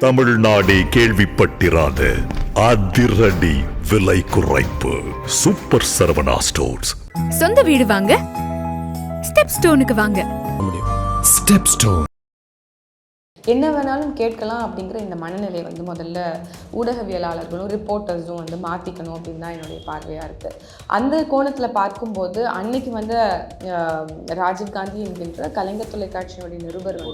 தமிழ்நாடே கேள்விப்பட்டிராத அதிரடி விலை குறைப்பு சூப்பர் சரவணா ஸ்டோர்ஸ். சொந்த வீடு வாங்க ஸ்டெப் ஸ்டோனுக்கு வாங்க. ஸ்டெப் ஸ்டோன் என்ன வேணாலும் கேட்கலாம் அப்படிங்கிற இந்த மனநிலை முதல்ல ஊடகவியலாளர்களும் ரிப்போர்ட்டர்ஸும் மாற்றிக்கணும் அப்படின்னு தான் என்னுடைய பார்வையாக இருக்குது. அந்த கோணத்தில் பார்க்கும்போது அன்னைக்கு ராஜீவ்காந்தி என்கின்ற கலைஞர் தொலைக்காட்சியினுடைய நிருபர்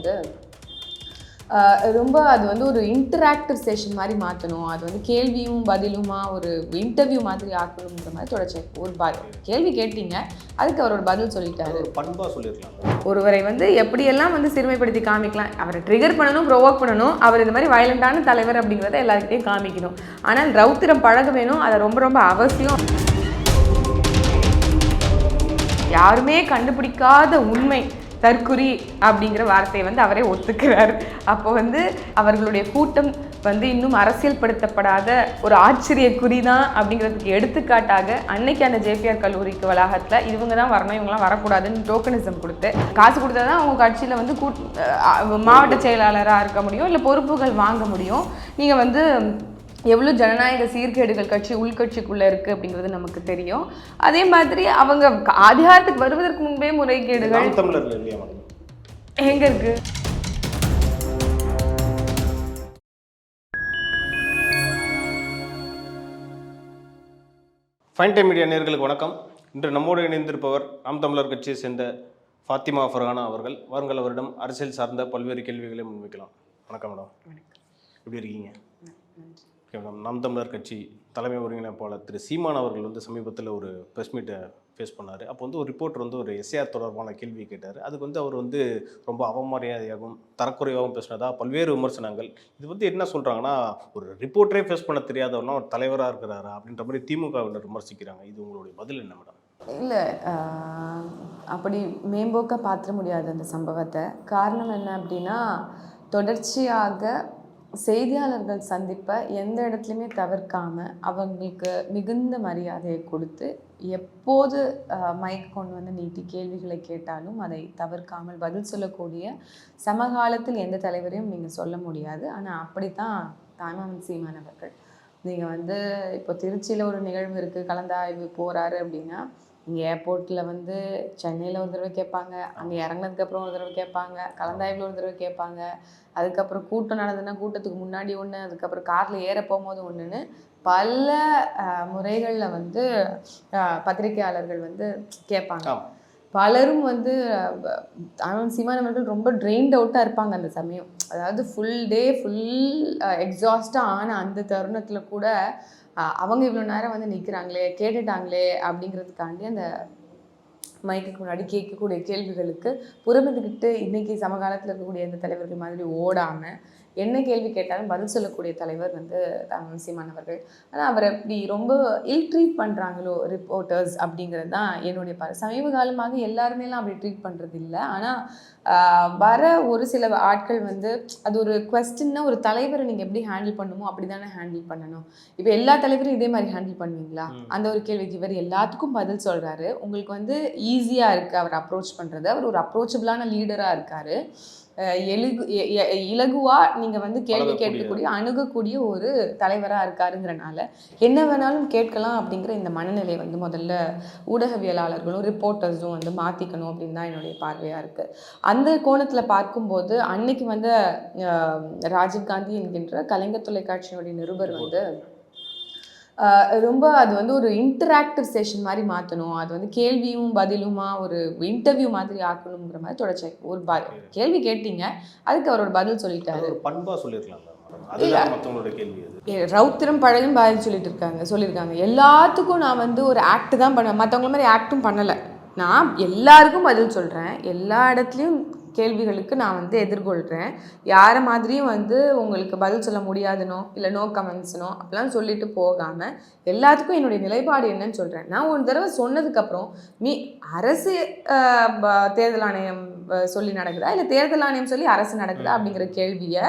ரொம்ப அது ஒரு இன்டராக்டிவ் செஷன் மாதிரி மாற்றணும், அது கேள்வியும் பதிலுமா ஒரு இன்டர்வியூ மாதிரி ஆக்கணுங்கிற மாதிரி தொடர்ச்சி. ஒரு கேள்வி கேட்டீங்க, அதுக்கு அவரோட பதில் சொல்லிட்டாரு. பண்பாக சொல்லியிருக்கலாம். ஒருவரை எப்படியெல்லாம் சிறுமைப்படுத்தி காமிக்கலாம், அவரை ட்ரிகர் பண்ணணும், ப்ரொவோக் பண்ணணும், அவர் இந்த மாதிரி வயலண்டான தலைவர் அப்படிங்கிறத எல்லாருக்கிட்டையும் காமிக்கணும். ஆனால் ரவுத்திரம் பழக வேணும், அது ரொம்ப ரொம்ப அவசியம். யாருமே கண்டுபிடிக்காத உண்மை தற்குறி அப்படிங்கிற வார்த்தையை அவரே ஒத்துக்கிறார். அப்போ அவர்களுடைய கூட்டம் இன்னும் அரசியல்படுத்தப்படாத ஒரு ஆச்சரிய குறி தான் அப்படிங்கிறதுக்கு எடுத்துக்காட்டாக அன்னைக்கு அந்த ஜேபிஆர் கல்லூரிக்கு வளாகத்தில் இவங்க தான் வரணும், இவங்களாம் வரக்கூடாதுன்னு டோக்கனிசம் கொடுத்து காசு கொடுத்தா தான் அவங்க கட்சியில் மாவட்ட செயலாளராக இருக்க முடியும், இல்லை பொறுப்புகள் வாங்க முடியும். நீங்கள் எவ்வளோ ஜனநாயக சீர்கேடுகள் கட்சி உள்கட்சிக்குள்ளே இருக்குது அப்படிங்கிறது நமக்கு தெரியும். அதே மாதிரி அவங்க அதிகாரத்துக்கு வருவதற்கு முன்பே முறைகேடுகள் எங்கே இருக்குது? ஃபைன் டைம் மீடியா நேயர்களுக்கு வணக்கம். இன்று நம்மோடு இணைந்திருப்பவர் நாம் தமிழர் கட்சியை சேர்ந்த ஃபாத்திமா ஃபர்ஹானா அவர்கள். வாருங்கள், அவரிடம் அரசியல் சார்ந்த பல்வேறு கேள்விகளை முன்வைக்கலாம். வணக்கம் மேடம், எப்படி இருக்கீங்க? மேடம், நாம் தமிழர் கட்சி தலைமை ஒருங்கிணைப்பாளர் திரு சீமான் அவர்கள் சமீபத்தில் ஒரு ப்ரெஸ் மீட்டை ஃபேஸ் பண்ணார். அப்போ ஒரு ரிப்போர்ட்டர் ஒரு எஸ்ஏஆர் தொடர்பான கேள்வி கேட்டார். அதுக்கு அவர் ரொம்ப அவமரியாதையாகவும் தரக்குறைவாகவும் பேசினதா பல்வேறு விமர்சனங்கள். இது என்ன சொல்கிறாங்கன்னா, ஒரு ரிப்போர்ட்டரே ஃபேஸ் பண்ண தெரியாதவனா ஒரு தலைவராக இருக்கிறாரா அப்படின்ற மாதிரி திமுகவினர் விமர்சிக்கிறாங்க. இது உங்களுடைய பதில் என்ன மேடம்? இல்லை, அப்படி மேம்போக்க பார்த்துட முடியாது அந்த சம்பவத்தை. காரணம் என்ன அப்படின்னா, தொடர்ச்சியாக செய்தியாளர்கள் சந்திப்பை எந்த இடத்துலையுமே தவிர்க்காமல் அவங்களுக்கு மிகுந்த மரியாதையை கொடுத்து எப்போது மைக் கொண்டு நீட்டி கேள்விகளை கேட்டாலும் அதை தவிர்க்காமல் பதில் சொல்லக்கூடிய சமகாலத்தில் எந்த தலைவரையும் நீங்கள் சொல்ல முடியாது. ஆனால் அப்படித்தான் தாய்மாமன் சீமான் அவர்கள். நீங்கள் இப்போ திருச்சியில் ஒரு நிகழ்வு இருக்குது, கலந்தாய்வு போகிறாரு அப்படின்னா இங்கே ஏர்போர்ட்டில் சென்னையில் ஒரு தடவை கேட்பாங்க, அங்கே இறங்கினதுக்கப்புறம் ஒரு தடவை கேட்பாங்க, கலந்தாய்வில் ஒரு தடவை கேட்பாங்க, அதுக்கப்புறம் கூட்டம் நடந்ததுன்னா கூட்டத்துக்கு முன்னாடி ஒன்று, அதுக்கப்புறம் காரில் ஏற போகும்போது ஒன்றுன்னு பல முறைகளில் பத்திரிகையாளர்கள் கேட்பாங்க. பலரும் சீமான் அவர்கள் ரொம்ப ட்ரெயின்ட் அவுட்டாக இருப்பாங்க அந்த சமயம். அதாவது ஃபுல் டே ஃபுல் எக்ஸாஸ்டாக ஆன அந்த தருணத்தில் கூட அவங்க இவ்வளோ நேரம் நிற்கிறாங்களே, கேட்டுட்டாங்களே அப்படிங்கிறதுக்காண்டி அந்த மைக்குக்கு முன்னாடி கேட்கக்கூடிய கேள்விகளுக்கு புறமிட்டுக்கிட்டு இன்றைக்கி சமகாலத்தில் இருக்கக்கூடிய இந்த தலைவர்கள் மாதிரி ஓடாமல் என்ன கேள்வி கேட்டாலும் பதில் சொல்லக்கூடிய தலைவர் சீமான் அவர்கள். ஆனால் அவரை இப்படி ரொம்ப இல் ட்ரீட் பண்ணுறாங்களோ ரிப்போர்ட்டர்ஸ் அப்படிங்கிறது தான் என்னுடைய சமீப காலமாக எல்லாருமேலாம் அப்படி ட்ரீட் பண்ணுறது இல்லை. ஆனால் வர ஒரு சில ஆட்கள் அது ஒரு குவெஸ்டின்னா ஒரு தலைவரை நீங்கள் எப்படி ஹேண்டில் பண்ணுமோ அப்படி தானே ஹேண்டில் பண்ணணும். இப்போ எல்லா தலைவரும் இதே மாதிரி ஹேண்டில் பண்ணுவீங்களா? அந்த ஒரு கேள்விக்கு இவர் எல்லாத்துக்கும் பதில் சொல்கிறாரு. உங்களுக்கு ஈஸியாக இருக்குது அவர் அப்ரோச் பண்ணுறது. அவர் ஒரு அப்ரோச்சபிளான லீடராக இருக்கார். இலகுவாக நீங்கள் கேள்வி கேட்கக்கூடிய அணுகக்கூடிய ஒரு தலைவராக இருக்காருங்கிறனால என்ன வேணாலும் கேட்கலாம் அப்படிங்கிற இந்த மனநிலை முதல்ல ஊடகவியலாளர்களும் ரிப்போர்ட்டர்ஸும் மாற்றிக்கணும் அப்படின்னு தான் என்னுடைய பார்வையாக இருக்குது. அந்த கோணத்தில் பார்க்கும்போது அன்னைக்கு ராஜீவ்காந்தி என்கின்ற கலைஞர் தொலைக்காட்சியினுடைய நிருபர் ரொம்ப அது ஒரு இன்டராக்டிவ் செஷன் மாதிரி மாற்றணும், அது கேள்வியும் பதிலுமா ஒரு இன்டர்வியூ மாதிரி ஆக்கணுங்கிற மாதிரி தொடர்ச்சி. ஒரு கேள்வி கேட்டீங்க, அதுக்கு அவரோட பதில் சொல்லிட்டாரு. பண்பாக சொல்லியிருக்கலாம். ரவுத்திரம் பழகும் பதில் சொல்லியிருக்காங்க. எல்லாத்துக்கும் நான் ஒரு ஆக்ட் தான் பண்ணுவேன், மற்றவங்கள மாதிரி ஆக்டும் பண்ணலை. நான் எல்லாருக்கும் பதில் சொல்கிறேன், எல்லா இடத்துலையும் கேள்விகளுக்கு நான் எதிர்கொள்கிறேன். யாரை மாதிரியும் உங்களுக்கு பதில் சொல்ல முடியாதுனோ இல்லை நோ கமெண்ட்ஸ்னோ அப்படிலாம் சொல்லிட்டு போகாமல் எல்லாத்துக்கும் என்னுடைய நிலைப்பாடு என்னன்னு சொல்கிறேன். நான் ஒரு தடவை சொன்னதுக்கப்புறம் அரசு தேர்தல் ஆணையம் சொல்லி நடக்குதா இல்லை தேர்தல் ஆணையம் சொல்லி அரசு நடக்குதா அப்படிங்கிற கேள்வியை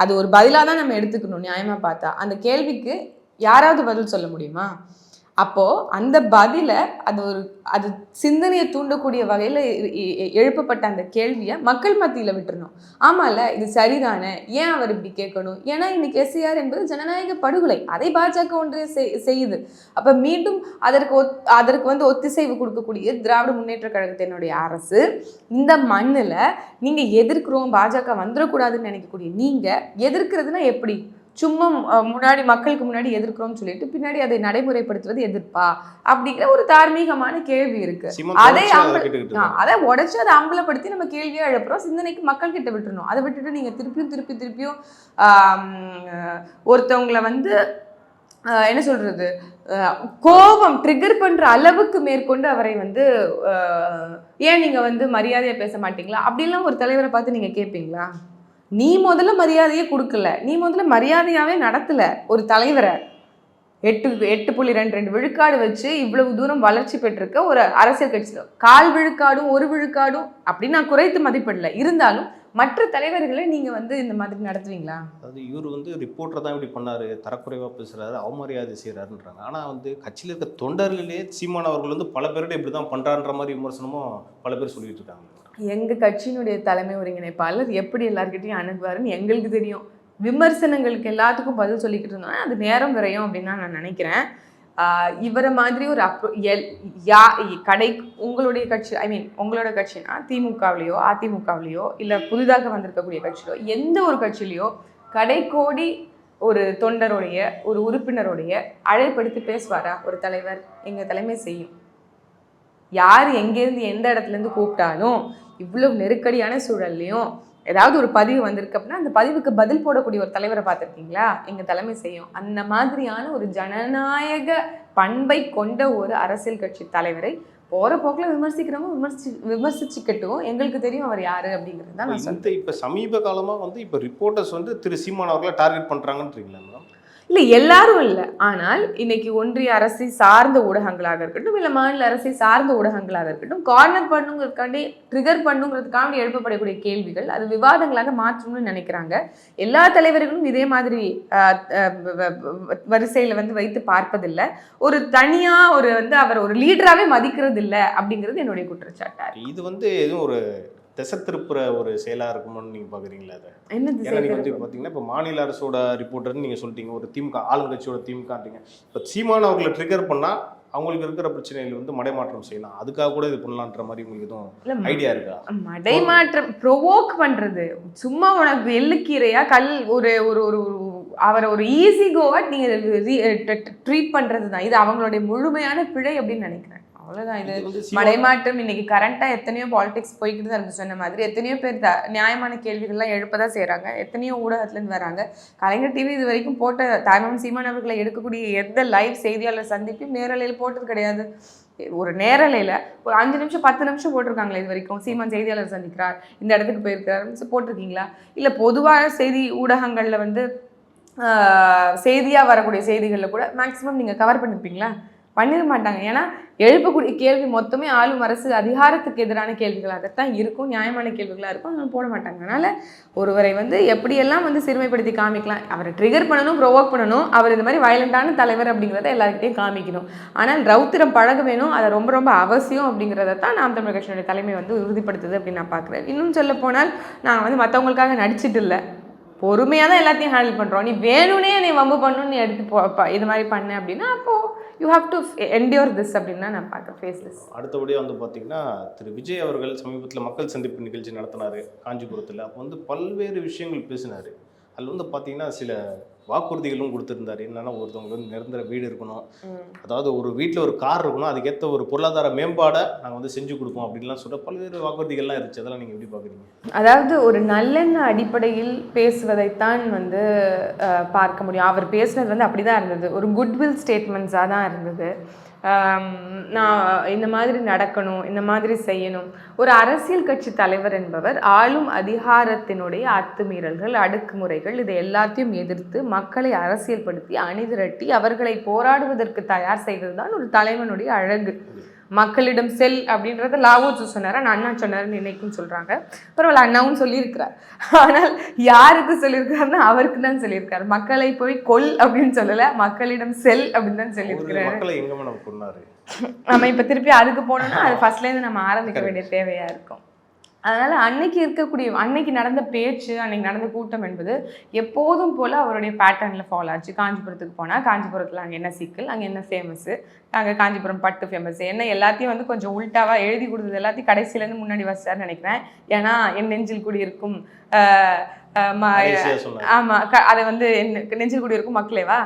அது ஒரு பதிலாக தான் நம்ம எடுத்துக்கணும். நியாயமாக பார்த்தா அந்த கேள்விக்கு யாராவது பதில் சொல்ல முடியுமா? அப்போது அந்த பதிலை அது சிந்தனையை தூண்டக்கூடிய வகையில் எழுப்பப்பட்ட அந்த கேள்வியை மக்கள் மத்தியில் விட்டுறணும். ஆமாம்ல, இது சரிதானே, ஏன் அவர் இப்படி கேட்கணும்? ஏன்னா இன்னைக்கு எஸ்ஐஆர் என்பது ஜனநாயக படுகொலை, அதை பாஜக ஒன்றே செய்யுது. அப்போ மீண்டும் அதற்கு வந்து ஒத்திசைவு கொடுக்கக்கூடிய திராவிட முன்னேற்ற கழகத்தினுடைய அரசு இந்த மண்ணில் நீங்கள் எதிர்க்கிறோம், பாஜக வந்துடக்கூடாதுன்னு நினைக்கக்கூடிய நீங்கள் எதிர்க்கிறதுனா எப்படி? சும்மா முன்னாடி மக்களுக்கு முன்னாடி எதிர்க்கிறோம்னு சொல்லிட்டு பின்னாடி அதை நடைமுறைப்படுத்துவது எதிர்ப்பா அப்படிங்கிற ஒரு தார்மீகமான கேள்வி இருக்கு. அதை உடைச்சு அதை அம்பலப்படுத்தி நம்ம கேள்வியா எழுப்புறோம். சிந்தனைக்கு மக்கள் கிட்ட விட்டுறணும். அதை விட்டுட்டு நீங்க திருப்பியும் ஒருத்தவங்களை வந்து என்ன சொல்றது, கோபம் ட்ரிகர் பண்ற அளவுக்கு மேற்கொண்டு அவரை வந்து ஏன் நீங்க வந்து மரியாதையா பேச மாட்டீங்களா அப்படின்லாம் ஒரு தலைவரை பார்த்து நீங்க கேட்பீங்களா? நீ முதல்ல மரியாதையே கொடுக்கல, நீ முதல்ல மரியாதையாவே நடத்தல ஒரு தலைவரை. 8.22 விழுக்காடு வச்சு இவ்வளவு தூரம் வளர்ச்சி பெற்றிருக்க ஒரு அரசியல் கட்சியில் 1/4 விழுக்காடும் 1 விழுக்காடும் அப்படின்னு நான் குறைத்து மதிப்பிடல, இருந்தாலும் மற்ற தலைவர்களை நீங்க வந்து இந்த மாதிரி நடத்துவீங்களா? அதாவது இவர் வந்து ரிப்போர்ட்டர் தான் இப்படி பண்ணாரு, தரக்குறைவா பேசுறாரு, அவமரியாதை செய்யறாருன்றாங்க. ஆனா வந்து கட்சியில் இருக்க தொண்டர்களே சீமான் அவர்கள் வந்து பல பேர்கிட்ட இப்படிதான் பண்றான்ற மாதிரி விமர்சனமும் பல பேர் சொல்லிட்டு இருக்காங்க. எங்க கட்சியினுடைய தலைமை ஒருங்கிணைப்பாளர் எப்படி எல்லார்கிட்டையும் அணுகுவாருன்னு எங்களுக்கு தெரியும். விமர்சனங்களுக்கு எல்லாத்துக்கும் பதில் சொல்லிக்கிட்டு இருந்தோம்னா அது நேரம் விரையும் அப்படின்னு தான் நான் நினைக்கிறேன். இவரை மாதிரி ஒரு உங்களுடைய கட்சி, உங்களோட கட்சினா திமுகவிலையோ அதிமுகவிலையோ இல்லை புதிதாக வந்திருக்கக்கூடிய கட்சியிலோ எந்த ஒரு கட்சியிலையோ கடைக்கோடி ஒரு தொண்டருடைய ஒரு உறுப்பினருடைய அழைப்படுத்தி பேசுவாரா ஒரு தலைவர்? எங்கள் தலைமை செய்யும். யார் எங்கேருந்து எந்த இடத்துலேருந்து கூப்பிட்டாலும் இவ்வளவு நெருக்கடியான சூழல்லையும் ஏதாவது ஒரு பதிவு வந்திருக்கு அப்படின்னா அந்த பதிவுக்கு பதில் போடக்கூடிய ஒரு தலைவரை பார்த்துருக்கீங்களா? எங்கள் தலைமை செய்யும். அந்த மாதிரியான ஒரு ஜனநாயக பண்பை கொண்ட ஒரு அரசியல் கட்சி தலைவரை போகிற போக்கில் விமர்சிக்கிறவங்க விமர்சிச்சுக்கட்டும், எங்களுக்கு தெரியும் அவர் யாரு அப்படிங்கிறது தான் நான் சொல்றேன். இப்போ சமீப காலமாக வந்து இப்போ ரிப்போர்ட்டர்ஸ் வந்து திரு சீமான் அவர்களை டார்கெட் பண்ணுறாங்கன்றீங்களா மேடம்? இல்லை, எல்லாரும் இல்லை. ஆனால் இன்னைக்கு ஒன்றிய அரசை சார்ந்த ஊடகங்களாக இருக்கட்டும், இல்லை மாநில அரசை சார்ந்த ஊடகங்களாக இருக்கட்டும், கார்னர் பண்ணுங்கிறதுக்காண்டி ட்ரிகர் பண்ணுங்கிறதுக்காண்டி எழுப்பப்படக்கூடிய கேள்விகள் அது விவாதங்களாக மாற்றணும்னு நினைக்கிறாங்க. எல்லா தலைவர்களும் இதே மாதிரி வரிசையில் வந்து வைத்து பார்ப்பதில்லை. ஒரு தனியாக ஒரு வந்து அவர் ஒரு லீடராகவே மதிக்கிறது இல்லை அப்படிங்கிறது என்னுடைய குற்றச்சாட்டார். இது வந்து எதுவும் ஒரு திசை திருப்புற ஒரு செயலாக இருக்கும்னு நீங்கள் பார்க்குறீங்களா? அதை என்ன ஏன்னா நீங்கள் வந்து பார்த்தீங்கன்னா இப்போ மாநில அரசோட ரிப்போர்ட்டர்னு நீங்கள் சொல்லிட்டீங்க, ஒரு திமுக ஆளுங்கட்சியோட திமுகன்றீங்க. இப்போ சீமான் அவர்களை ட்ரிகர் பண்ணால் அவங்களுக்கு இருக்கிற பிரச்சனைகள் வந்து மடைமாற்றம் செய்யலாம், அதுக்காக கூட இது பண்ணலான்ற மாதிரி உங்களுக்கு எதுவும் ஐடியா இருக்கா? மடைமாற்றம் ப்ரொவோக் பண்ணுறது சும்மா உனக்கு எள்ளுக்கீரையா ஒரு ஒரு ஒரு அவரை ஒரு ஈஸி கோவா நீங்கள் ட்ரீட் பண்ணுறது தான் இது அவங்களுடைய முழுமையான பிழை அப்படின்னு நினைக்கிறேன். அவ்வளோதான். இது மடைமாற்றம் இன்னைக்கு கரண்டாக எத்தனையோ பாலிடிக்ஸ் போய்கிட்டு தான் இருக்கு. சொன்ன மாதிரி எத்தனையோ பேர் நியாயமான கேள்விகள்லாம் எழுப்பதான் செய்கிறாங்க, எத்தனையோ ஊடகத்துலேருந்து வராங்க. கலைஞர் டிவி இது வரைக்கும் போட்ட தாய்மாமன் சீமான் அவர்களை எடுக்கக்கூடிய எந்த லைவ் செய்தியாளர் சந்திப்பையும் நேரலையில் போட்டது கிடையாது. ஒரு நேரலையில் ஒரு 5 நிமிஷம் 10 நிமிஷம் போட்டிருக்காங்களே இது வரைக்கும். சீமான் செய்தியாளர் சந்திக்கிறார், இந்த இடத்துக்கு போயிருக்காரு போட்டிருக்கீங்களா? இல்லை பொதுவாக செய்தி ஊடகங்களில் வந்து செய்தியாக வரக்கூடிய செய்திகளில் கூட மேக்ஸிமம் நீங்கள் கவர் பண்ணியிருப்பீங்களா? பண்ணிட மாட்டாங்க. ஏன்னா எழுப்பக்கூடிய கேள்வி மொத்தமே ஆளும் அரசு அதிகாரத்துக்கு எதிரான கேள்விகளாகத்தான் இருக்கும், நியாயமான கேள்விகளாக இருக்கும், அதனால போட மாட்டாங்க. அதனால் ஒருவரை வந்து எப்படியெல்லாம் வந்து சிறுமைப்படுத்தி காமிக்கலாம், அவரை ட்ரிகர் பண்ணணும், ப்ரொவோக் பண்ணணும், அவர் இந்த மாதிரி வயலண்டான தலைவர் அப்படிங்கிறத எல்லாருக்கிட்டையும் காமிக்கணும். ஆனால் ரவுத்திரம் பழக வேணும், அதை ரொம்ப ரொம்ப அவசியம் அப்படிங்கிறத தான் நாம் தமிழர் கட்சியினுடைய தலைமை வந்து உறுதிப்படுத்துது அப்படின்னு நான் பார்க்குறேன். இன்னும் சொல்ல போனால் நாங்கள் வந்து மற்றவங்களுக்காக நடிச்சிட்டு இல்லை, பொறுமையாக தான் எல்லாத்தையும் ஹேண்டில் பண்ணுறோம். நீ வேணும்னே நீ வம்பு பண்ணணும்னு நீ எடுத்து இது மாதிரி பண்ண அப்படின்னா அப்போது you have to endure this அப்படின்னு தான் நான் பார்க்குறேன். Face this. அடுத்தபடியாக வந்து பார்த்தீங்கன்னா திரு விஜய் அவர்கள் சமீபத்தில் மக்கள் சந்திப்பு நிகழ்ச்சி நடத்தினார் காஞ்சிபுரத்தில். அப்போ வந்து பல்வேறு விஷயங்கள் பேசினார். அதில் வந்து பார்த்தீங்கன்னா சில வாக்குறுதிகளும் கொடுத்துருந்தாரு. என்னன்னா ஒருத்தவங்களுக்கு வந்து நிரந்தர வீடு இருக்கணும், அதாவது ஒரு வீட்டில் ஒரு கார் இருக்கணும், அதுக்கேற்ற ஒரு பொருளாதார மேம்பாடை நாங்கள் வந்து செஞ்சு கொடுப்போம் அப்படின்லாம் சொல்ல பல்வேறு வாக்குறுதிகள்லாம் இருந்துச்சு. அதெல்லாம் நீங்கள் எப்படி பார்க்குறீங்க? அதாவது ஒரு நல்லெண்ண அடிப்படையில் பேசுவதைத்தான் வந்து பார்க்க முடியும். அவர் பேசுனது வந்து அப்படி தான் இருந்தது, ஒரு குட்வில் ஸ்டேட்மெண்ட்ஸாக தான் இருந்தது. நான் இந்த மாதிரி நடக்கணும், இந்த மாதிரி செய்யணும். ஒரு அரசியல் கட்சி தலைவர் என்பவர் ஆளும் அதிகாரத்தினுடைய அத்துமீறல்கள், அடக்குமுறைகள் இதை எல்லாத்தையும் எதிர்த்து மக்களை அரசியல்படுத்தி அணிதிரட்டி அவர்களை போராடுவதற்கு தயார் செய்வது தான் ஒரு தலைவனுடைய அழகு. மக்களிடம் செல் அப்படின்றத லாவோச்சு சொன்னார், ஆனால் அண்ணா சொன்னாருன்னு இன்னைக்கும் சொல்கிறாங்க. பரவாயில்ல, அண்ணாவும் சொல்லியிருக்கிறார். ஆனால் யாருக்கு சொல்லியிருக்காருன்னா அவருக்கு தான் சொல்லியிருக்காரு. மக்களை போய் கொல் அப்படின்னு சொல்லலை, மக்களிடம் செல் அப்படின்னு தான் சொல்லியிருக்கிறாரு. நம்ம இப்போ திருப்பி அதுக்கு போனோம்னா அது ஃபர்ஸ்ட்லேருந்து நம்ம ஆரம்பிக்க வேண்டிய தேவையாக இருக்கும். அதனால் அன்னைக்கு நடந்த பேச்சு, அன்னைக்கு நடந்த கூட்டம் என்பது எப்போதும் போல் அவருடைய பேட்டர்னில் ஃபாலோ ஆச்சு. காஞ்சிபுரத்துக்கு போனால் காஞ்சிபுரத்தில் அங்கே என்ன சிக்கல், அங்கே என்ன ஃபேமஸ்ஸு, அங்கே காஞ்சிபுரம் பட்டு ஃபேமஸ் என்ன, எல்லாத்தையும் வந்து கொஞ்சம் உல்ட்டாவாக எழுதி கொடுத்தது எல்லாத்தையும் கடைசியிலேருந்து முன்னாடி வச்சார்னு நினைக்கிறேன். ஏன்னா என் நெஞ்சில் கூடி இருக்கும் ஆமாம், அதை வந்து நெஞ்சில் கூடி இருக்கும் மக்களேவா,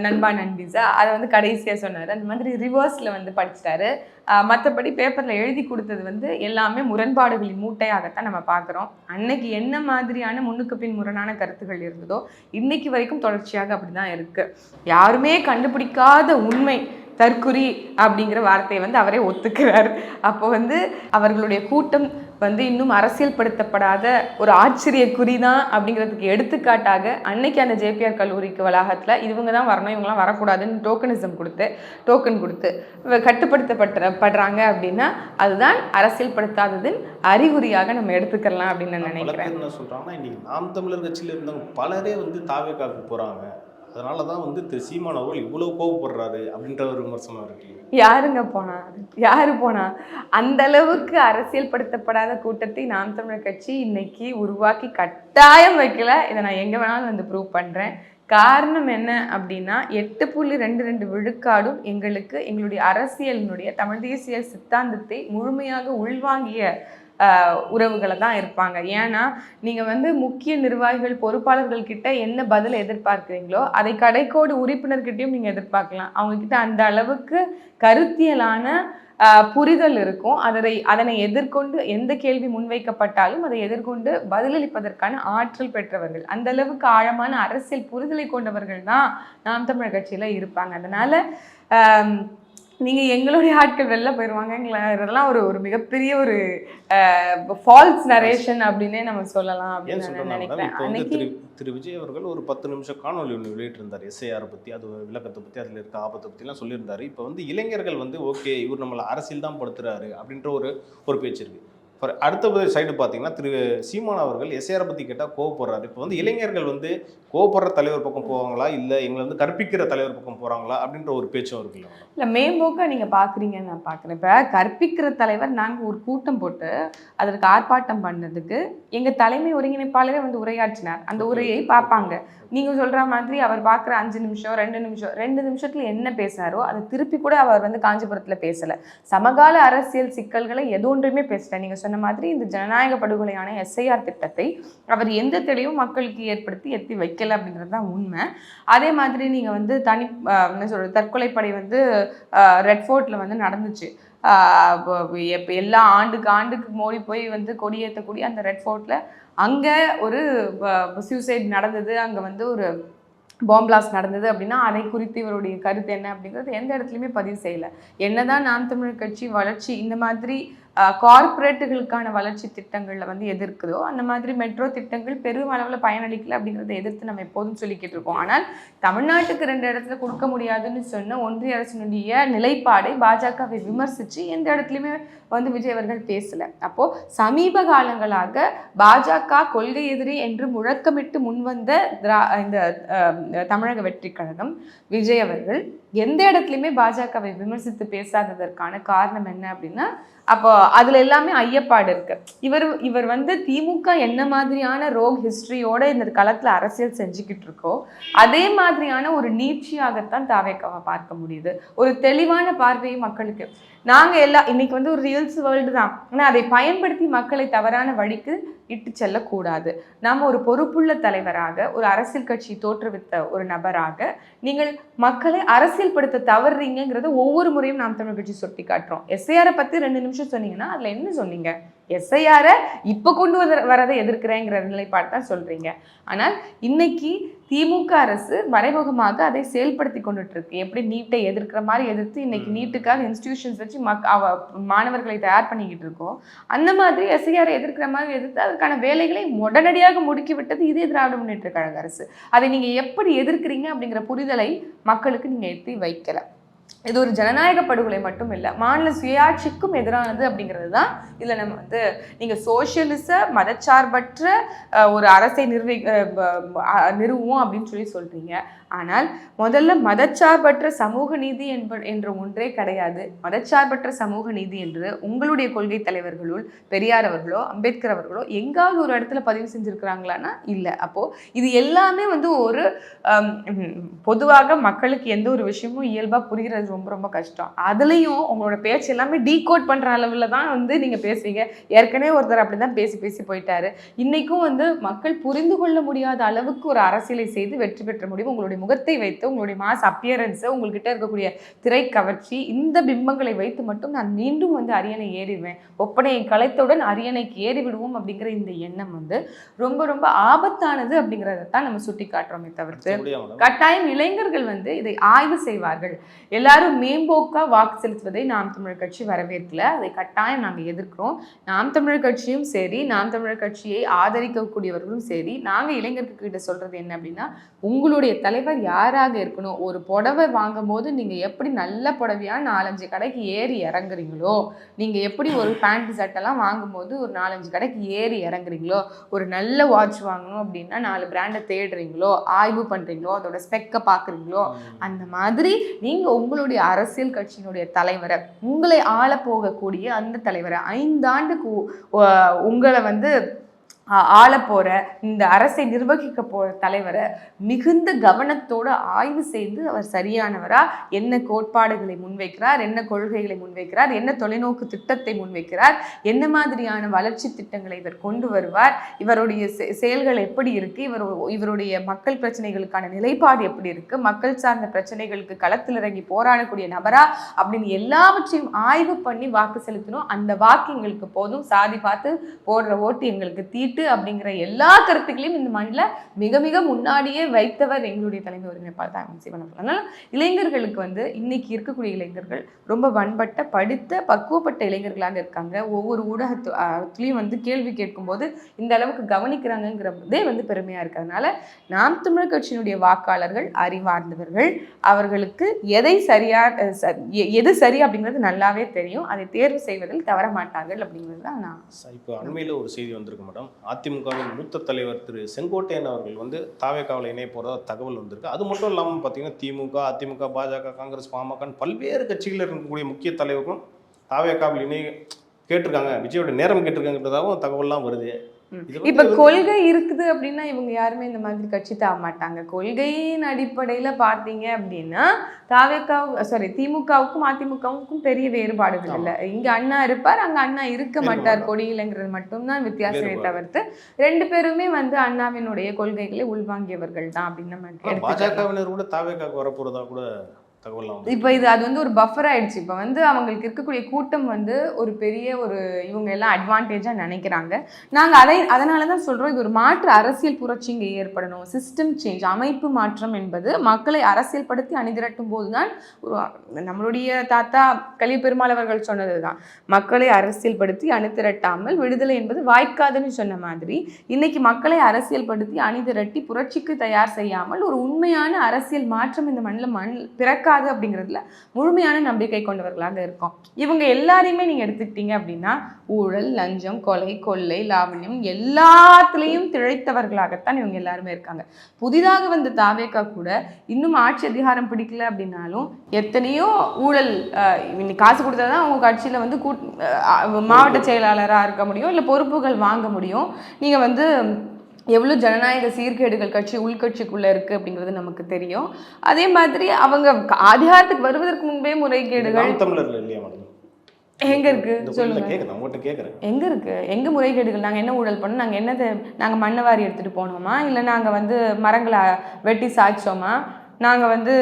நண்பா நண்பிஸா, அதை வந்து கடைசியாக சொன்னார். அந்த மாதிரி ரிவர்ஸில் வந்து படிச்சிட்டாரு. மற்றபடி பேப்பரில் எழுதி கொடுத்தது வந்து எல்லாமே முரண்பாடுகளின் மூட்டையாகத்தான் நம்ம பார்க்குறோம். அன்னைக்கு என்ன மாதிரியான முன்னுக்கு பின் முரணான கருத்துக்கள் இருந்ததோ இன்னைக்கு வரைக்கும் தொடர்ச்சியாக அப்படி தான் இருக்குது. யாருமே கண்டுபிடிக்காத உண்மை தற்குறி அப்படிங்கிற வார்த்தையை வந்து அவரே ஒத்துக்கிறார். அப்போ வந்து அவர்களுடைய கூட்டம் வந்து இன்னும் அரசியல் படுத்தப்படாத ஒரு ஆச்சரிய குறி தான் அப்படிங்கிறதுக்கு எடுத்துக்காட்டாக அன்னைக்கு அந்த ஜேபிஆர் கல்லூரிக்கு வளாகத்தில் இவங்க தான் வரணும், இவங்களாம் வரக்கூடாதுன்னு டோக்கன் கொடுத்து கட்டுப்படுத்தப்படுறாங்க அப்படின்னா அதுதான் அரசியல் படுத்தாததின் அறிகுறியாக நம்ம எடுத்துக்கலாம் அப்படின்னு நான் நினைக்கிறேன். என்ன சொல்கிறாங்கன்னா, இன்னைக்கு நாம் தமிழர் கட்சியில் இருந்தவங்க பலரே வந்து தாவேக்காக்கு போகிறாங்க, அதனால தான் வந்து திரு சீமான் அவர்கள் இவ்வளோ கோவப்படுறாரு அப்படின்ற ஒரு விமர்சனம் இருக்கு. யாரு போனா அந்த அளவுக்கு அரசியல் படுத்தப்படாத கூட்டத்தை நாம் தமிழர் கட்சி இன்னைக்கு உருவாக்கி கட்டாயம் வைக்கல. இதை நான் எங்க வேணாலும் வந்து ப்ரூவ் பண்றேன். காரணம் என்ன அப்படின்னா 8.22 விழுக்காடும் எங்களுடைய அரசியலினுடைய தமிழ் தேசிய சித்தாந்தத்தை முழுமையாக உள்வாங்கிய உறவுகளை தான் இருப்பாங்க. ஏன்னா நீங்கள் வந்து முக்கிய நிர்வாகிகள் பொறுப்பாளர்கள் கிட்ட என்ன பதிலை எதிர்பார்க்குறீங்களோ அதை கடைக்கோடு உறுப்பினர்கிட்டையும் நீங்கள் எதிர்பார்க்கலாம். அவங்கக்கிட்ட அந்த அளவுக்கு கருத்தியலான புரிதல் இருக்கும். அதனை எதிர்கொண்டு எந்த கேள்வி முன்வைக்கப்பட்டாலும் அதை எதிர்கொண்டு பதிலளிப்பதற்கான ஆற்றல் பெற்றவர்கள், அந்த அளவுக்கு ஆழமான அரசியல் புரிதலை கொண்டவர்கள் தான் நாம் தமிழர் கட்சியில இருப்பாங்க. அதனால நீங்கள் எங்களுடைய ஆட்கள் வெளில போயிடுவாங்க இதெல்லாம் ஒரு மிகப்பெரிய ஒரு ஃபால்ஸ் நரேஷன் அப்படின்னே நம்ம சொல்லலாம் அப்படின்னு நினைக்கிறேன். திரு விஜய் அவர்கள் ஒரு 10 நிமிஷம் காணொலி ஒன்று வெளியிட்டிருந்தார் எஸ்ஐஆர் பற்றி, அது விளக்கத்தை பற்றி, அதில் இருக்க ஆபத்தை பற்றிலாம் சொல்லியிருந்தார். இப்போ வந்து இளைஞர்கள் வந்து ஓகே இவர் நம்மளை அரசியல் தான் படுத்துறாரு அப்படின்ற ஒரு பேச்சு இருக்குது. அடுத்த சைடு பார்த்தீங்கன்னா திரு சீமான் அவர்கள் எஸ்ஐஆர் பற்றி கேட்டால் கோவப்படுறாரு. இப்போ வந்து இளைஞர்கள் வந்து கோவப்படுற தலைவர் பக்கம் போவாங்களா, இல்லை எங்களை வந்து கற்பிக்கிற தலைவர் பக்கம் போகிறாங்களா அப்படின்ற ஒரு பேச்சும் இருக்குல்ல. இல்லை, மேம்போக்காக நீங்கள் பார்க்குறீங்கன்னு நான் பார்க்குறேன். இப்போ கற்பிக்கிற தலைவர் நாங்கள் ஒரு கூட்டம் போட்டு அதற்கு ஆர்ப்பாட்டம் பண்ணதுக்கு எங்கள் தலைமை ஒருங்கிணைப்பாளரே வந்து உரையாற்றினார். அந்த உரையை பார்ப்பாங்க. நீங்கள் சொல்கிற மாதிரி அவர் பார்க்குற 5 நிமிஷம் 2 நிமிஷத்தில் என்ன பேசினாரோ அதை திருப்பி கூட அவர் வந்து காஞ்சிபுரத்தில் பேசலை. சமகால அரசியல் சிக்கல்களை ஒன்றுமே பேசலை. நீங்கள் சொன்ன மாதிரி இந்த ஜனநாயக படுகொலையான எஸ்ஐஆர் திட்டத்தை அவர் எந்த தெளிவும் மக்களுக்கு ஏற்படுத்தி எத்தி வைக்கல அப்படிங்கிறது தான் உண்மை. அதே மாதிரி நீங்கள் வந்து என்ன சொல்கிறது, தற்கொலைப்படை வந்து ரெட் ஃபோர்ட்டில் வந்து நடந்துச்சு. எல்லா ஆண்டுக்கு மோடி போய் வந்து கொடியேற்றக்கூடிய அந்த ரெட் ஃபோர்ட்டில் அங்கே ஒரு சூசைட் நடந்தது, அங்கே வந்து ஒரு பாம் பிளாஸ்ட் நடந்தது அப்படின்னா அதை குறித்து இவருடைய கருத்து என்ன அப்படிங்கிறது எந்த இடத்துலையுமே பதிவு செய்யலை. என்னதான் நாம் தமிழர் கட்சி வளர்ச்சி இந்த மாதிரி கார்பரேட்டுகளுக்கான வளர்ச்சி திட்டங்களில் வந்து எதிர்க்குதோ அந்த மாதிரி மெட்ரோ திட்டங்கள் பெரும் அளவில் பயனளிக்கல அப்படிங்கிறத எதிர்த்து நம்ம எப்போதும் சொல்லிக்கிட்டு இருக்கோம். ஆனால் தமிழ்நாட்டுக்கு 2 இடத்துல கொடுக்க முடியாதுன்னு சொன்ன ஒன்றிய அரசினுடைய நிலைப்பாடை பாஜகவை விமர்சித்து எந்த இடத்துலையுமே வந்து விஜய் அவர்கள் பேசலை. அப்போது சமீப காலங்களாக பாஜக கொள்கை எதிரி என்று முழக்கமிட்டு முன்வந்த இந்த தமிழக வெற்றி கழகம் விஜய் அவர்கள் எந்த இடத்துலையுமே பாஜகவை விமர்சித்து பேசாததற்கான காரணம் என்ன அப்படின்னா, அப்போ அதுல எல்லாமே ஐயப்பாடு இருக்கு. இவர் வந்து திமுக என்ன மாதிரியான ரோக் ஹிஸ்டரியோட இந்த களத்துல அரசியல் செஞ்சுக்கிட்டு இருக்கோ அதே மாதிரியான ஒரு நீட்சியாகத்தான் தாவேக்காவை பார்க்க முடியுது. ஒரு தெளிவான பார்வையை மக்களுக்கு நாங்கள் இன்னைக்கு வந்து ஒரு ரீல்ஸ் வேர்ல்டு தான், ஆனால் அதை பயன்படுத்தி மக்களை தவறான வழிக்கு இட்டு செல்லக்கூடாது. நாம் ஒரு பொறுப்புள்ள தலைவராக, ஒரு அரசியல் கட்சி தோற்றுவித்த ஒரு நபராக நீங்கள் மக்களை அரசியல் படுத்த தவறுறீங்கிறத ஒவ்வொரு முறையும் நாம் தமிழ் கட்சி சுட்டி காட்டுறோம். எஸ்ஐஆரை பற்றி 2 நிமிஷம் சொன்னீங்கன்னா அதில் என்ன சொன்னீங்க? எஸ்ஐஆரை இப்போ கொண்டு வரதை எதிர்க்கிறேங்கிற நிலைப்பாடு தான் சொல்றீங்க. ஆனால் இன்னைக்கு திமுக அரசு மறைமுகமாக அதை செயல்படுத்தி கொண்டுட்டு இருக்கு. எப்படி நீட்டை எதிர்க்கிற மாதிரி எதிர்த்து இன்னைக்கு நீட்டுக்காக இன்ஸ்டிடியூஷன்ஸ் வச்சு மாணவர்களை தயார் பண்ணிக்கிட்டு இருக்கோம். அந்த மாதிரி எஸ்ஐஆரை எதிர்க்கிற மாதிரி எதிர்த்து அதற்கான வேலைகளை உடனடியாக முடுக்கி விட்டது இதே திராவிட முன்னேற்ற கழக அரசு. அதை நீங்க எப்படி எதிர்க்கிறீங்க அப்படிங்கிற புரிதலை மக்களுக்கு நீங்க எத்தி வைக்கல. இது ஒரு ஜனநாயக படுகொலை மட்டும் இல்லை, மாநில சுயாட்சிக்கும் எதிரானது அப்படிங்கிறது தான் இதில் நம்ம வந்து நீங்கள் சோசியலிச மதச்சார்பற்ற ஒரு அரசை நிறுவுவோம் அப்படின்னு சொல்கிறீங்க. ஆனால் முதல்ல மதச்சார்பற்ற சமூக நீதி என்ற ஒன்றே கிடையாது. மதச்சார்பற்ற சமூக நீதி என்று உங்களுடைய கொள்கை தலைவர்களுள் பெரியார் அவர்களோ அம்பேத்கர் அவர்களோ எங்காவது ஒரு இடத்துல பதிவு செஞ்சுருக்கிறாங்களான்னா இல்லை. அப்போது இது எல்லாமே வந்து ஒரு பொதுவாக மக்களுக்கு எந்த ஒரு விஷயமும் இயல்பாக புரிகிறது ரொம்ப ரொம்ப கஷ்டம். அதுலேயும் உங்களோட பேச்சு எல்லாமே டீகோட் பண்ணுற அளவில் தான் வந்து நீங்கள் பேசுவீங்க. ஏற்கனவே ஒருத்தர் அப்படி தான் பேசி போயிட்டாரு. இன்றைக்கும் வந்து மக்கள் புரிந்து கொள்ள முடியாத அளவுக்கு ஒரு அரசியலை செய்து வெற்றி பெற்ற முடியும் உங்களுடைய முகத்தை வைத்து, உங்களுடைய மாஸ் அப்பியரன்ஸை, உங்கள்கிட்ட இருக்கக்கூடிய திரை கவர்ச்சி, இந்த பிம்பங்களை வைத்து மட்டும் நான் மீண்டும் வந்து அரியணை ஏறிடுவேன், ஒப்பனையை கலைத்தவுடன் அரியணைக்கு ஏறி விடுவோம் அப்படிங்கிற இந்த எண்ணம் வந்து ரொம்ப ரொம்ப ஆபத்தானது அப்படிங்கிறத தான் நம்ம சுட்டி காட்டுறோமே தவிர்த்து கட்டாயம் இளைஞர்கள் வந்து இதை ஆய்வு செய்வார்கள். எல்லாரும் மேம்போக்கா வாக்கு செலுத்துவதை நாம் தமிழர் கட்சி வரவேற்கல. அதை கட்டாயம் நாங்கள் எதிர்க்கிறோம். நாம் தமிழர் கட்சியும் சரி, நாம் தமிழர் கட்சியை ஆதரிக்கக்கூடியவர்களும் சரி, நாங்கள் இளைஞர்கிட்ட சொல்றது என்ன அப்படின்னா, உங்களுடைய தலைவர் யாராக இருக்கணும், ஒரு புடவை வாங்கும் போது நீங்க எப்படி நல்ல புடவையா 4-5 கடைக்கு ஏறி இறங்குறீங்களோ, நீங்க எப்படி ஒரு பேண்ட் சட்டெல்லாம் வாங்கும்போது ஒரு 4-5 கடைக்கு ஏறி இறங்குறீங்களோ, ஒரு நல்ல வாட்ச் வாங்கணும் அப்படின்னா 4 பிராண்டை தேடுறீங்களோ, ஆய்வு பண்றீங்களோ, அதோட ஸ்பெக்கை பார்க்குறீங்களோ, அந்த மாதிரி நீங்க உங்களுடைய அரசியல் கட்சியினுடைய தலைவரை, உங்களை ஆள போகக்கூடிய அந்த தலைவரை, 5 ஆண்டுக்கு உங்களை வந்து ஆள போற இந்த அரசை நிர்வகிக்க போற தலைவரை மிகுந்த கவனத்தோடு ஆய்வு செய்து அவர் சரியானவரா, என்ன கோட்பாடுகளை முன்வைக்கிறார், என்ன கொள்கைகளை முன்வைக்கிறார், என்ன தொலைநோக்கு திட்டத்தை முன்வைக்கிறார், என்ன மாதிரியான வளர்ச்சி திட்டங்களை இவர் கொண்டு வருவார், இவருடைய செயல்கள் எப்படி இருக்கு, இவருடைய மக்கள் பிரச்சனைகளுக்கான நிலைப்பாடு எப்படி இருக்கு, மக்கள் சார்ந்த பிரச்சனைகளுக்கு களத்தில் இறங்கி போராடக்கூடிய நபரா அப்படின்னு எல்லாவற்றையும் ஆய்வு பண்ணி வாக்கு செலுத்தணும். அந்த வாக்கு எங்களுக்கு போதும், சாதி பார்த்து போடுற ஓட்டு எங்களுக்கு தீட்டு அப்படிங்கிற எல்லா கருத்துக்களையும் இந்த மண்ணில் மிக மிக முன்னாடியே வைத்தவர் எங்களுடைய தலைமை ஒருங்கிணைப்பாளர் தான் சிவன். அதனால இளைஞர்களுக்கு வந்து இன்னைக்கு இருக்கக்கூடிய இளைஞர்கள் ரொம்ப வன்பட்ட படித்த பக்குவப்பட்ட இளைஞர்களாக இருக்காங்க. ஒவ்வொரு ஊடகத்துலையும் வந்து கேள்வி கேட்கும்போது இந்த அளவுக்கு கவனிக்கிறாங்கிறதே வந்து பெருமையா இருக்கிறதுனால நாம் தமிழர் கட்சியினுடைய வாக்காளர்கள் அறிவார்ந்தவர்கள். அவர்களுக்கு எது சரி அப்படிங்கிறது நல்லாவே தெரியும். அதை தேர்வு செய்வதில் தவற மாட்டார்கள் அப்படிங்கிறது தான் நான். இப்போ அண்மையில் ஒரு செய்தி வந்திருக்கு மேடம். அதிமுகவின் மூத்த தலைவர் திரு செங்கோட்டையன் அவர்கள் வந்து தாவேக்காவில் இணைய போகிறதா தகவல் வந்திருக்கு. அது மட்டும் இல்லாமல் பார்த்தீங்கன்னா திமுக, அதிமுக, பாஜக, காங்கிரஸ், பாமக பல்வேறு கட்சிகளில் இருக்கக்கூடிய முக்கிய தலைவர்களும் தாவேக்காவில் இணைய கேட்டிருக்காங்க, விஜயோட நேரம் கேட்டிருக்காங்கிறதாகவும் தகவல்லாம் வருது. இப்ப கொள்கை இருக்குது அப்படின்னா இவங்க யாருமே இந்த மாதிரி கட்சி தாவ மாட்டாங்க. கொள்கையின் அடிப்படையில பாத்தீங்க அப்படின்னா திமுகவுக்கும் அதிமுகவுக்கும் பெரிய வேறுபாடுகள் இல்லை. இங்க அண்ணா இருப்பார், அங்க அண்ணா இருக்க மாட்டார், கொடியிலங்கிறது மட்டும்தான் வித்தியாசமே தவிர்த்து 2 பேருமே வந்து அண்ணாவினுடைய கொள்கைகளை உள்வாங்கியவர்கள் தான் அப்படின்னு நம்ம பாஜகவினர் கூட தாவேக்காவுக்கு வரப்போறதா கூட இப்போ அது வந்து ஒரு பஃபர் ஆயிடுச்சு. இப்போ வந்து அவங்களுக்கு இருக்கக்கூடிய கூட்டம் வந்து ஒரு பெரிய ஒரு இவங்க எல்லாம் அட்வான்டேஜாக நினைக்கிறாங்க. நாங்கள் அதனால தான் சொல்கிறோம், இது ஒரு மாற்று அரசியல் புரட்சி இங்கே ஏற்படணும். சிஸ்டம் சேஞ்ச், அமைப்பு மாற்றம் என்பது மக்களை அரசியல் படுத்தி அணிதிரட்டும் போது தான் நம்மளுடைய தாத்தா கலி பெருமாள் அவர்கள் சொன்னது தான், மக்களை அரசியல் படுத்தி அணிதிரட்டாமல் விடுதலை என்பது வாய்க்காதுன்னு சொன்ன மாதிரி இன்னைக்கு மக்களை அரசியல் படுத்தி அணிதிரட்டி புரட்சிக்கு தயார் செய்யாமல் ஒரு உண்மையான அரசியல் மாற்றம் இந்த மண்ணில் பிறக்க அப்படிங்கிறதுல முழுமையான நம்பிக்கை கொண்டவர்களாக இருக்கும். இவங்க எல்லாரையுமே நீங்க எடுத்துக்கிட்டீங்க அப்படின்னா ஊழல், லஞ்சம், கொலை, கொள்ளை, லாவண்யம் எல்லாத்துலேயும் திளைத்தவர்களாகத்தான் இவங்க எல்லாருமே இருக்காங்க. புதிதாக வந்த தாவேக்கா கூட இன்னும் ஆட்சி அதிகாரம் பிடிக்கல அப்படின்னாலும் எத்தனையோ ஊழல், காசு கொடுத்தாதான் அவங்க கட்சியில வந்து மாவட்ட செயலாளராக இருக்க முடியும், இல்லை பொறுப்புகள் வாங்க முடியும். நீங்க வந்து எவ்வளோ ஜனநாயக சீர்கேடுகள் கட்சி உள்கட்சிக்குள்ளே இருக்குது அப்படிங்கிறது நமக்கு தெரியும். அதே மாதிரி அவங்க அதிகாரத்துக்கு வருவதற்கு முன்பே முறைகேடுகள் எங்கே இருக்குது சொல்லுங்கள், எங்கே இருக்குது, எங்கே முறைகேடுகள்? நாங்கள் என்ன ஊழல் பண்ணோம், நாங்கள் மண்ணை வாரி எடுத்துகிட்டு போனோமா, இல்லை நாங்கள் வந்து மரங்களை வெட்டி சாய்ச்சோமா, நாங்கள் வந்து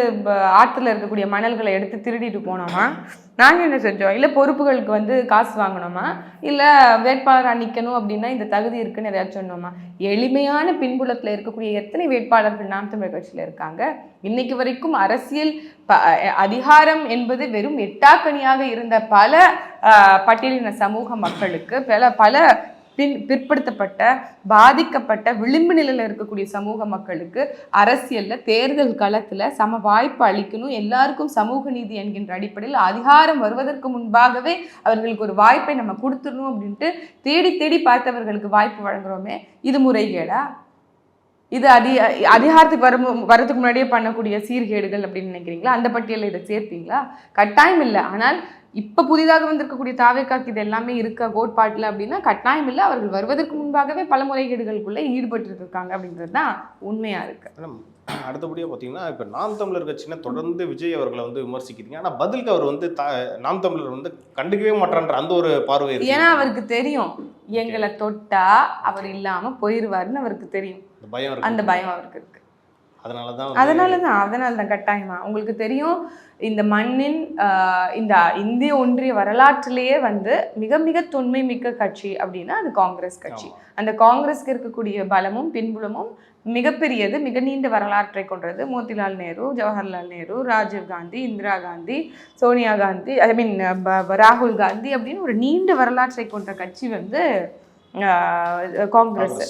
ஆற்றுல இருக்கக்கூடிய மணல்களை எடுத்து திருடிட்டு போனோமா, நாங்கள் என்ன செஞ்சோம், இல்லை பொறுப்புகளுக்கு வந்து காசு வாங்கினோமா, இல்லை வேட்பாளராக நிற்கணும் அப்படின்னா இந்த தகுதி இருக்குன்னு எதையாச்சும் சொன்னோமா? எளிமையான பின்புலத்தில் இருக்கக்கூடிய எத்தனை வேட்பாளர்கள் நாம் தமிழர் கட்சியில் இருக்காங்க? இன்னைக்கு வரைக்கும் அரசியல் அதிகாரம் என்பது வெறும் எட்டாக்கனியாக இருந்த பல பட்டியலின சமூக மக்களுக்கு பல பிற்படுத்தப்பட்ட பாதிக்கப்பட்ட விளிம்பு நிலையில் இருக்கக்கூடிய சமூக மக்களுக்கு அரசியல்ல தேர்தல் களத்துல சம வாய்ப்பு அளிக்கணும், எல்லாருக்கும் சமூக நீதி என்கின்ற அடிப்படையில் அதிகாரம் வருவதற்கு முன்பாகவே அவர்களுக்கு ஒரு வாய்ப்பை நம்ம கொடுத்துடணும் அப்படின்ட்டு தேடி தேடி பார்த்தவர்களுக்கு வாய்ப்பு வழங்குறோமே, இது முறைகேடா? இது அதிகாரத்துக்கு வரதுக்கு முன்னாடியே பண்ணக்கூடிய சீர்கேடுகள் அப்படின்னு நினைக்கிறீங்களா? அந்த பட்டியலில் இதை சேர்ப்பீங்களா? கட்டாயம் இல்லை. ஆனால் இப்போ புதிதாக வந்திருக்கக்கூடிய தாவேக்காக்கு இது எல்லாமே இருக்க கோட்பாட்டில் அப்படின்னா கட்டாயம் இல்லை. அவர்கள் வருவதற்கு முன்பாகவே பல முறைகேடுகளுக்குள்ளே ஈடுபட்டு இருக்காங்க அப்படின்றது தான் உண்மையாக இருக்கு. அடுத்தபடியாக பார்த்தீங்கன்னா, இப்போ நாம் தமிழர் கட்சினா தொடர்ந்து விஜய் அவர்களை வந்து விமர்சிக்கிறீங்க. ஆனால் பதிலுக்கு அவர் வந்து நாம் தமிழர் வந்து கண்டுக்கவே மாட்டான்ற அந்த ஒரு பார்வை இருக்கு. ஏன்னா அவருக்கு தெரியும் எங்களை தொட்டா அவர் இல்லாமல் போயிடுவாருன்னு அவருக்கு தெரியும். அந்த பயம் அவருக்கு இருக்கு. அதனாலதான் கட்டாயமா உங்களுக்கு தெரியும், இந்த மண்ணின் இந்த இந்திய ஒன்றிய வரலாற்றிலேயே வந்து மிக மிக தொன்மை மிக்க கட்சி அப்படின்னா அது காங்கிரஸ் கட்சி. அந்த காங்கிரஸ்க்கு இருக்கக்கூடிய பலமும் பின்புலமும் மிகப்பெரியது, மிக நீண்ட வரலாற்றை கொண்டது. மோதிலால் நேரு, ஜவஹர்லால் நேரு, ராஜீவ் காந்தி, இந்திரா காந்தி, சோனியா காந்தி, ராகுல் காந்தி அப்படின்னு ஒரு நீண்ட வரலாற்றை கொண்ட கட்சி வந்து காங்கிரஸ்.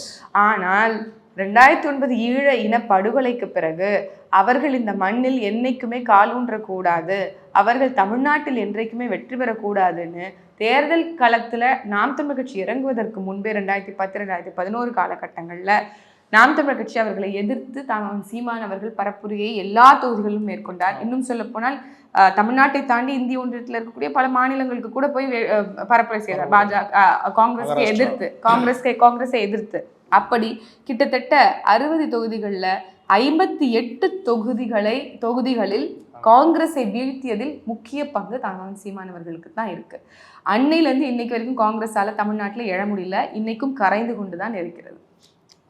ஆனால் 2009 ஈழ இன படுகொலைக்கு பிறகு அவர்கள் இந்த மண்ணில் என்னைக்குமே காலூன்றக்கூடாது, அவர்கள் தமிழ்நாட்டில் என்றைக்குமே வெற்றி பெறக்கூடாதுன்னு தேர்தல் களத்தில் நாம் தமிழர் கட்சி இறங்குவதற்கு முன்பே 2010, 2011 காலகட்டங்களில் நாம் தமிழர் கட்சி அவர்களை எதிர்த்து சீமான் அவர்கள் பரப்புரையை எல்லா தொகுதிகளிலும் மேற்கொண்டார். இன்னும் சொல்ல போனால் தமிழ்நாட்டை தாண்டி இந்திய ஒன்றியத்தில் இருக்கக்கூடிய பல மாநிலங்களுக்கு கூட போய் பரப்புரை செய்தார். காங்கிரஸை எதிர்த்து அப்படி கிட்டத்தட்ட 60 தொகுதிகளில் 58 தொகுதிகளில் காங்கிரஸை வீழ்த்தியதில் முக்கிய பங்கு தாங்க சீமானவர்களுக்கு தான் இருக்கு. அன்னையிலேருந்து இன்னைக்கு வரைக்கும் காங்கிரஸால தமிழ்நாட்டில் எழ முடியல, இன்னைக்கும் கரைந்து கொண்டு தான் இருக்கிறது.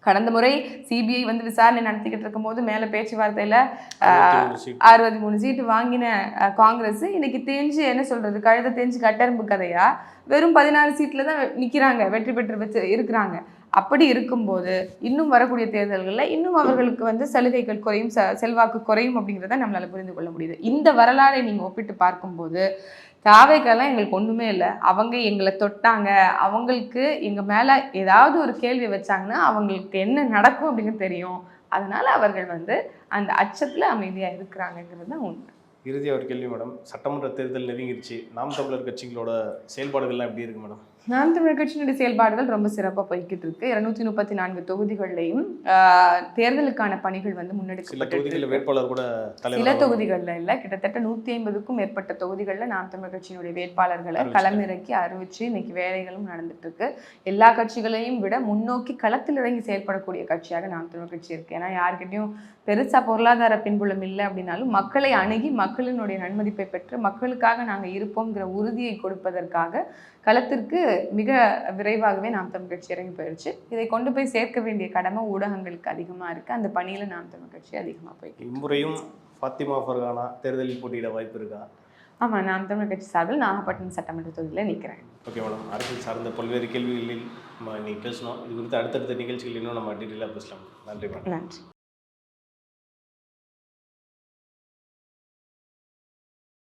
கடந்த முறை சிபிஐ வந்து விசாரணை நடத்திக்கிட்டு இருக்கும் போது மேலே பேச்சுவார்த்தையில் 63 சீட்டு வாங்கின காங்கிரஸ் இன்னைக்கு தேஞ்சு என்ன சொல்றது, கழுத தேஞ்சு கட்டெரும்பு கதையா வெறும் 16 சீட்டில் தான் நிற்கிறாங்க, வெற்றி பெற்று இருக்கிறாங்க. அப்படி இருக்கும்போது இன்னும் வரக்கூடிய தேர்தல்களில் இன்னும் அவர்களுக்கு வந்து சலுகைகள் குறையும், செல்வாக்கு குறையும் அப்படிங்கிறத நம்மளால புரிந்து கொள்ள முடியுது. இந்த வரலாறை நீங்கள் ஒப்பிட்டு பார்க்கும்போது தாவேக்கெல்லாம் எங்களுக்கு ஒன்றுமே இல்லை, அவங்க எங்களை தொட்டாங்க, அவங்களுக்கு எங்கள் மேலே ஏதாவது ஒரு கேள்வி வச்சாங்கன்னா அவங்களுக்கு என்ன நடக்கும் அப்படின்னு தெரியும். அதனால அவர்கள் வந்து அந்த அச்சத்தில் அமைதியாக இருக்கிறாங்கிறது தான் உண்மை. இறுதி ஒரு கேள்வி மேடம், சட்டமன்ற தேர்தல் நெருங்கிருச்சு, நாம் தமிழர் கட்சிகளோட செயல்பாடுகள்லாம் எப்படி இருக்கு மேடம்? நாம் தமிழர் கட்சியினுடைய செயல்பாடுகள் ரொம்ப சிறப்பாக போய்கிட்டு இருக்கு. 234 தொகுதிகளிலையும் தேர்தலுக்கான பணிகள் வந்து முன்னெடுக்கப்பட்டு வேட்பாளர் கூட சில தொகுதிகளில் இல்லை, கிட்டத்தட்ட 150க்கும் மேற்பட்ட தொகுதிகளில் நாம் தமிழர் கட்சியினுடைய வேட்பாளர்களை களமிறக்கி அறிவிச்சு இன்னைக்கு வேலைகளும் நடந்துட்டு இருக்கு. எல்லா கட்சிகளையும் விட முன்னோக்கி களத்தில் இறங்கி செயல்படக்கூடிய கட்சியாக நாம் தமிழர் கட்சி இருக்கு. ஏன்னா யாருக்கிட்டையும் பெருசா பொருளாதார பின்புலம் இல்லை அப்படின்னாலும் மக்களை அணுகி மக்களினுடைய நன்மதிப்பை பெற்று மக்களுக்காக நாங்கள் இருப்போங்கிற உறுதியை கொடுப்பதற்காக களத்திற்கு மிக விரைவாகவே நாம் தமிழ் கட்சி இறங்கி போயிடுச்சு. இதை கொண்டு போய் சேர்க்க வேண்டிய கடமை ஊடகங்களுக்கு அதிகமாக இருக்குது. அந்த பணியில் நாம் தமிழ் கட்சி அதிகமாக போயிருக்கு. இம்முறையும் ஃபாத்திமா ஃபர்கானா தேர்தலில் போட்டியிட வாய்ப்பு இருக்கா? ஆமாம், நாம் தமிழ் கட்சி சார்பில் நாகப்பட்டினம் சட்டமன்ற தொகுதியில் நிற்கிறேன். ஓகே மேடம், அரசியல் சார்ந்த பல்வேறு கேள்விகளில் நம்ம இன்னைக்கு பேசணும். இது குறித்து அடுத்தடுத்த நிகழ்ச்சிகள் இன்னும் நம்ம டீட்டெயிலாக பேசலாம். நன்றி மேடம். நன்றி.